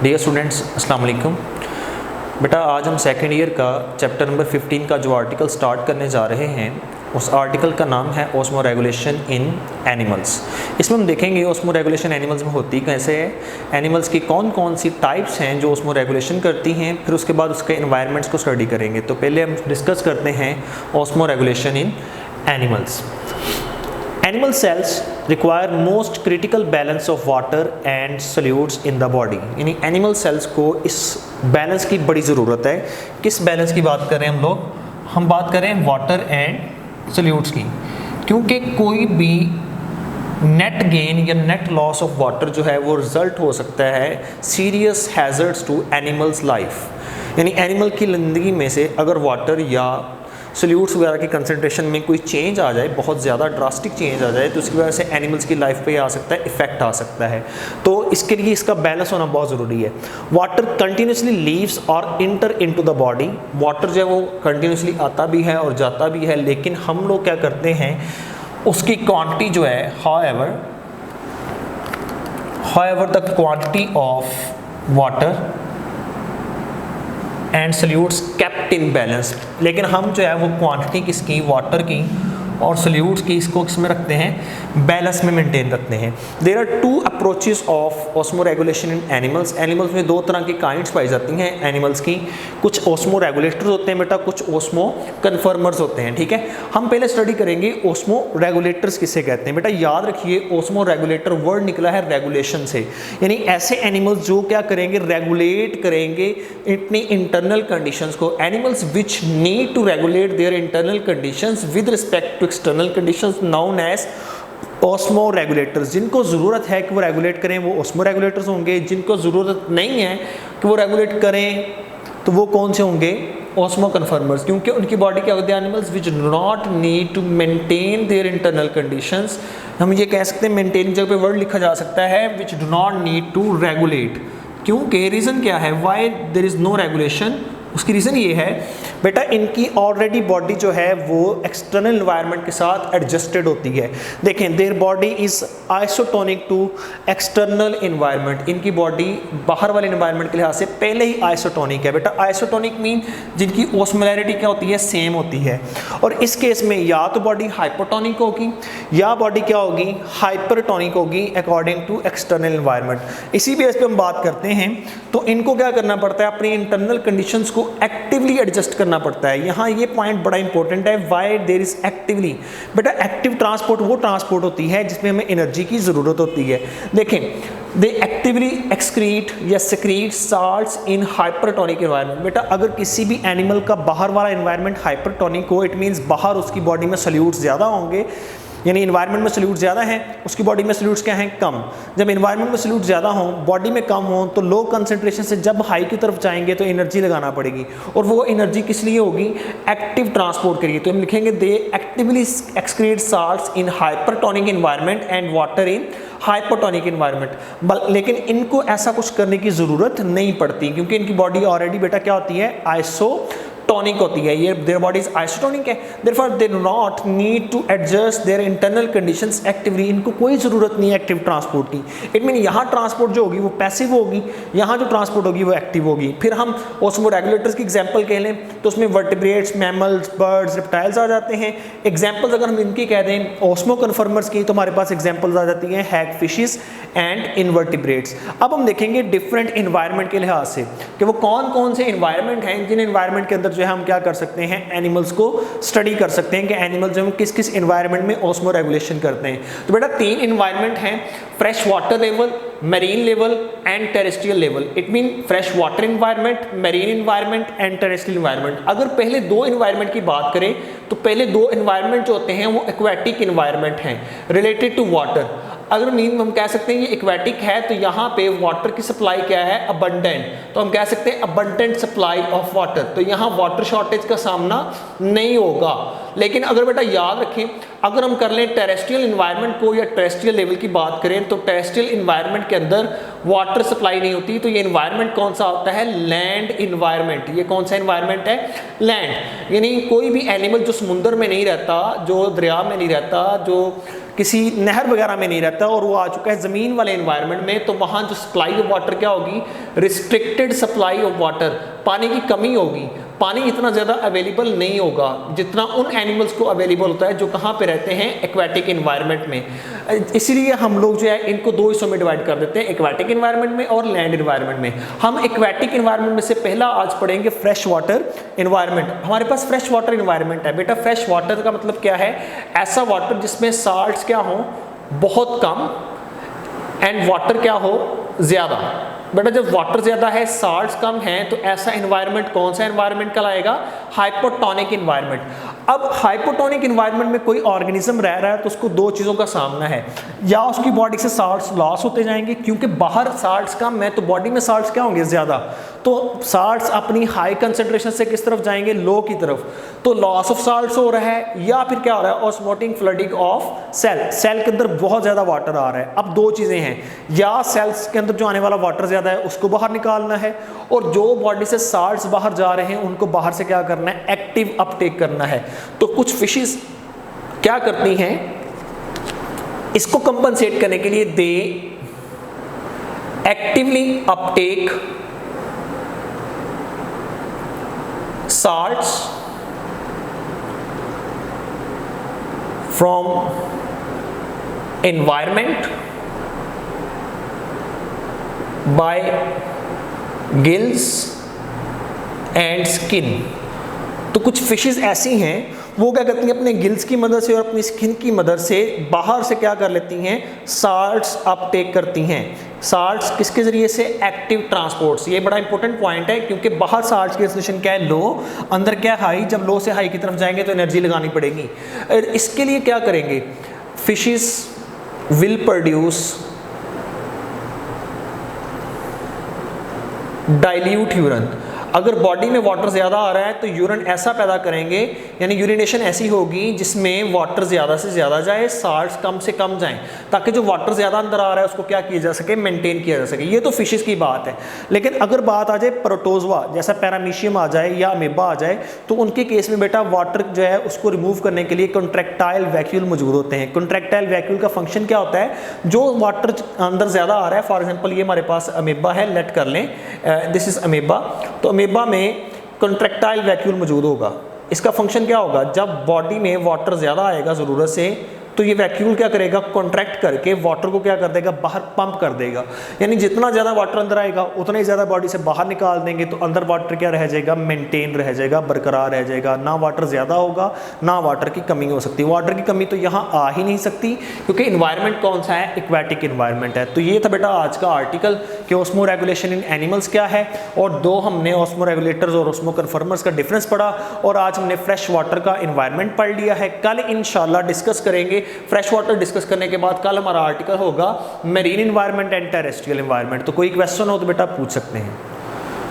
Dear students, अस्सलाम वालेकुम। बेटा आज हम सेकेंड ईयर का चैप्टर नंबर 15 का जो आर्टिकल स्टार्ट करने जा रहे हैं उस आर्टिकल का नाम है ऑस्मो रेगुलेशन इन एनिमल्स। इसमें हम देखेंगे ऑस्मो रेगुलेशन एनिमल्स में होती कैसे है, एनिमल्स की कौन कौन सी टाइप्स हैं जो ऑस्मो रेगुलेशन करती हैं, फिर उसके बाद उसके इन्वायरमेंट्स को स्टडी करेंगे। तो पहले हम डिस्कस करते हैं osmo regulation in animals. Animal cells require most critical balance of water and solutes in the body। यानी एनिमल सेल्स को इस बैलेंस की बड़ी ज़रूरत है। किस बैलेंस की बात कर रहे हैं हम लोग? हम बात कर रहे हैं वाटर एंड सोल्यूट्स की, क्योंकि कोई भी नेट गेन या नेट लॉस ऑफ वाटर जो है वो रिजल्ट हो सकता है serious hazards to animals life. यानी एनिमल की ज़िंदगी में से अगर वाटर या सोल्यूट्स वगैरह की कंसंट्रेशन में कोई चेंज आ जाए, बहुत ज़्यादा ड्रास्टिक चेंज आ जाए, तो उसकी वजह से एनिमल्स की लाइफ पे आ सकता है, इफेक्ट आ सकता है। तो इसके लिए इसका बैलेंस होना बहुत ज़रूरी है। वाटर कंटिन्यूसली लीव्स और inter into the body. Water जो है वो कंटिन्यूसली आता भी है और जाता भी है, लेकिन हम लोग क्या करते हैं उसकी क्वांटिटी जो है however the quantity of water and solutes kept in balance. लेकिन हम जो है वो क्वांटिटी किसकी, वाटर की और सोल्यूट्स की, इसको किस में रखते हैं, बैलेंस में मेंटेन रखते हैं। There are two approaches of osmoregulation in animals. Animals में दो तरह की काइंड्स पाई जाती हैं एनिमल्स की। कुछ ऑस्मो रेगुलेटर्स होते हैं बेटा, कुछ ऑस्मो कन्फर्मर्स होते हैं। ठीक है, हम पहले स्टडी करेंगे ऑस्मो रेगुलेटर्स किसे कहते हैं। बेटा याद रखिए, ऑस्मो रेगुलेटर वर्ड निकला है रेगुलेशन से, यानी ऐसे एनिमल्स जो क्या करेंगे, रेगुलेट करेंगे अपनी इंटरनल कंडीशंस को। Animals which need to regulate their internal conditions with respect to external conditions known as osmoregulators. जिनको ज़रूरत है कि वो रेगुलेट करें वो ऑस्मो रेगुलेटर्स होंगे, जिनको ज़रूरत नहीं है कि वो रेगुलेट करें तो वो कौन से होंगे, ऑस्मो कन्फर्मर्स। क्योंकि उनकी बॉडी क्या होती है, animals which do not need to maintain their internal conditions. हम ये कह सकते हैं मेंटेन जगह पे वर्ड लिखा जा सकता है which do not need to regulate. क्योंकि रीज़न क्या है, why there is no regulation? उसकी रीज़न ये है बेटा, इनकी ऑलरेडी बॉडी जो है वो एक्सटर्नल एनवायरनमेंट के साथ एडजस्टेड होती है। देखें, their body is isotonic to external environment. इनकी बॉडी बाहर वाले एनवायरनमेंट के लिहाज से पहले ही आइसोटोनिक है। बेटा आइसोटोनिक मीन जिनकी ओस्मोलैरिटी क्या होती है, सेम होती है। और इस केस में या तो बॉडी हाइपोटोनिक होगी या बॉडी क्या होगी, हाइपरटोनिक होगी अकॉर्डिंग टू एक्सटर्नल एनवायरनमेंट। इसी बेस पे हम बात करते हैं तो इनको क्या करना पड़ता है, अपनी इंटरनल कंडीशंस को एक्टिवली एडजस्ट करना पड़ता है। यहाँ ये पॉइंट बड़ा इंपॉर्टेंट है, व्हाई देयर इज एक्टिवली। बेटा एक्टिव ट्रांसपोर्ट वो ट्रांसपोर्ट होती है जिसमें हमें एनर्जी की ज़रूरत होती है। देखें, दे एक्टिवली एक्सक्रीट या secrete salts in hypertonic environment. बेटा अगर किसी भी एनिमल का बाहर वाला एनवायरनमेंट हाइपरटोनिक हो, इट मीन्स बाहर उसकी बॉडी में सोल्यूट्स ज़्यादा होंगे, यानी इन्वायरमेंट में सोल्यूट ज़्यादा हैं, उसकी बॉडी में सोल्यूट्स क्या हैं, कम। जब इन्वायरमेंट में सोल्यूट ज़्यादा हों, बॉडी में कम हों, तो लो कंसंट्रेशन से जब हाई की तरफ जाएंगे तो एनर्जी लगाना पड़ेगी, और वो एनर्जी किस लिए होगी, एक्टिव ट्रांसपोर्ट के लिए। तो हम लिखेंगे they actively excrete salts in hypertonic environment and water in hypotonic environment. लेकिन इनको ऐसा कुछ करने की ज़रूरत नहीं पड़ती, क्योंकि इनकी बॉडी ऑलरेडी बेटा क्या होती है, आइसोटोनिक होती है। ये देयर बॉडी इज आइसोटोनिक है, therefore they do not need to adjust their internal conditions actively. इनको कोई ज़रूरत नहीं है एक्टिव ट्रांसपोर्ट की। इट मीन यहाँ ट्रांसपोर्ट जो होगी वो पैसिव होगी, यहाँ जो ट्रांसपोर्ट होगी वो एक्टिव होगी। फिर हम ऑस्मो रेगुलेटर्स की एग्जांपल कह लें तो उसमें वर्टिब्रेट्स, मैमल्स, बर्ड्स, रेप्टाइल्स आ जाते हैं। एग्जांपल्स अगर हम इनकी कह दें ऑस्मो कन्फर्मर्स की, तो हमारे पास एग्जांपल्स आ जाती हैं हैग फिशेस एंड इनवर्टिब्रेट्स। अब हम देखेंगे डिफरेंट इन्वायरमेंट के लिहाज से कि वो कौन कौन से इन्वायरमेंट हैं जिन इन्वायरमेंट के अंदर जो है हम क्या कर सकते हैं, एनिमल्स को स्टडी कर सकते हैं कि एनिमल्स जो हम किस किस इन्वायरमेंट में ऑस्मो रेगुलेशन करते हैं। तो बेटा 3 इन्वायरमेंट हैं, fresh water level, marine level and terrestrial level. It mean fresh water environment, marine environment and terrestrial environment. अगर पहले 2 इन्वायरमेंट की बात करें तो पहले 2 इन्वायरमेंट जो होते हैं वो एक्वेटिक इन्वायरमेंट हैं रिलेटेड टू वाटर। अगर मीन हम कह सकते हैं ये एक्वेटिक है तो यहाँ पे वाटर की सप्लाई क्या है, अबंडेंट, तो हम कह सकते हैं अबंडेंट सप्लाई ऑफ वाटर। तो यहाँ वाटर शॉर्टेज का सामना नहीं होगा। लेकिन अगर बेटा याद रखें, अगर हम कर लें टेरेस्ट्रियल इन्वायरमेंट को या टेरेस्ट्रियल लेवल की बात करें तो टेरेस्ट्रियल इन्वायरमेंट के अंदर वाटर सप्लाई नहीं होती। तो ये इन्वायरमेंट कौन सा होता है, लैंड इन्वायरमेंट। ये कौन सा इन्वायरमेंट है, लैंड। यानी कोई भी एनिमल जो समुद्र में नहीं रहता, जो दरिया में नहीं रहता, जो किसी नहर वगैरह में नहीं रहता और वो आ चुका है ज़मीन वाले इन्वायरमेंट में, तो वहाँ जो सप्लाई ऑफ वाटर क्या होगी, रिस्ट्रिक्टेड सप्लाई ऑफ वाटर, पानी की कमी होगी, पानी इतना ज़्यादा अवेलेबल नहीं होगा जितना उन एनिमल्स को अवेलेबल होता है जो कहाँ पे रहते हैं, एक्वाटिक इन्वायरमेंट में। इसीलिए हम लोग जो है इनको दो हिस्सों में डिवाइड कर देते हैं, एक्वाटिक इन्वायरमेंट में और लैंड इन्वायरमेंट में। हम एक्वाटिक इन्वायरमेंट में से पहला आज पढ़ेंगे फ्रेश वाटर इन्वायरमेंट। हमारे पास फ्रेश वाटर इन्वायरमेंट है बेटा। फ्रेश वाटर का मतलब क्या है, ऐसा वाटर जिसमें साल्ट्स क्या हो, बहुत कम, एंड वाटर क्या हो, ज़्यादा। बेटा जब वाटर ज़्यादा है, साल्ट्स कम हैं, तो ऐसा इन्वायरमेंट कौन सा इन्वायरमेंट कहलाएगा, हाइपोटोनिक इन्वायरमेंट। अब हाइपोटोनिक इन्वायरमेंट में कोई ऑर्गेनिज्म रह रहा है तो उसको दो चीज़ों का सामना है, या उसकी बॉडी से साल्ट्स लॉस होते जाएंगे क्योंकि बाहर साल्ट्स कम है तो बॉडी में साल्ट्स क्या होंगे, ज़्यादा, तो साल्ट्स अपनी हाई कंसंट्रेशन से किस तरफ जाएंगे, लो की तरफ, तो लॉस ऑफ साल्ट्स हो रहा है, या फिर क्या हो रहा है, osmotic flooding of cell, cell के अंदर बहुत ज़्यादा वाटर आ रहा है। अब दो चीज़ें हैं, या सेल्स के अंदर जो आने वाला वाटर ज़्यादा है उसको बाहर निकालना है, और जो बॉडी से साल्ट्स बाहर जा रहे हैं उनको बाहर से क्या करना है, एक्टिव अपटेक करना है। तो कुछ फिशेस क्या करती हैं, इसको कंपनसेट करने के लिए they actively uptake salts from environment by gills and skin। तो कुछ फिशेस ऐसी हैं वो क्या करती हैं, अपने गिल्स की मदद से और अपनी स्किन की मदद से बाहर से क्या कर लेती हैं, साल्ट्स अपटेक करती हैं। साल्ट्स किसके जरिए से, एक्टिव ट्रांसपोर्ट्स। ये बड़ा इंपॉर्टेंट पॉइंट है क्योंकि बाहर साल्ट्स की कंसंट्रेशन क्या है, लो, अंदर क्या है, हाई। जब लो से हाई की तरफ जाएंगे तो एनर्जी लगानी पड़ेगी। इसके लिए क्या करेंगे, fishes will produce dilute urine. अगर बॉडी में वाटर ज़्यादा आ रहा है तो यूरिन ऐसा पैदा करेंगे, यानी यूरिनेशन ऐसी होगी जिसमें वाटर ज़्यादा से ज़्यादा जाए, साल्ट्स कम से कम जाएं, ताकि जो वाटर ज़्यादा अंदर आ रहा है उसको क्या किया जा सके, मेंटेन किया जा सके। ये तो फिशेस की बात है। लेकिन अगर बात आ जाए प्रोटोजोआ, जैसा पैरामीशियम आ जाए या अमीबा आ जाए, तो उनके केस में बेटा वाटर जो है उसको रिमूव करने के लिए कॉन्ट्रैक्टाइल वैक्यूल मौजूद होते हैं। कॉन्ट्रैक्टाइल वैक्यूल का फंक्शन क्या होता है, जो वाटर अंदर ज़्यादा आ रहा है, फॉर एग्जाम्पल ये हमारे पास अमीबा है, लेट कर लें दिस इज़ अमीबा, तो अमीबा में कॉन्ट्रैक्टाइल वैक्यूल मौजूद होगा। इसका फंक्शन क्या होगा, जब बॉडी में वाटर ज़्यादा आएगा ज़रूरत से तो ये वैक्यूल क्या करेगा, कॉन्ट्रैक्ट करके वाटर को क्या कर देगा, बाहर पंप कर देगा। यानी जितना ज़्यादा वाटर अंदर आएगा उतना ही ज़्यादा बॉडी से बाहर निकाल देंगे, तो अंदर वाटर क्या रह जाएगा, मेंटेन रह जाएगा, बरकरार रह जाएगा। ना वाटर ज़्यादा होगा ना वाटर की कमी हो सकती। वाटर की कमी तो यहाँ आ ही नहीं सकती क्योंकि इन्वायरमेंट कौन सा है, एक्वाटिक इन्वायरमेंट है। तो ये था बेटा आज का आर्टिकल कि ऑस्मो रेगुलेशन इन एनिमल्स क्या है, और दो हमने ऑस्मो रेगुलेटर्स और ऑस्मो कन्फर्मर्स का डिफरेंस पढ़ा, और आज हमने फ्रेश वाटर का इन्वायरमेंट पढ़ लिया है। कल इंशाल्लाह डिस्कस करेंगे फ्रेश वाटर। डिस्कस करने के बाद कल हमारा आर्टिकल होगा marine environment and terrestrial environment. तो कोई क्वेश्चन हो तो बेटा पूछ सकते हैं।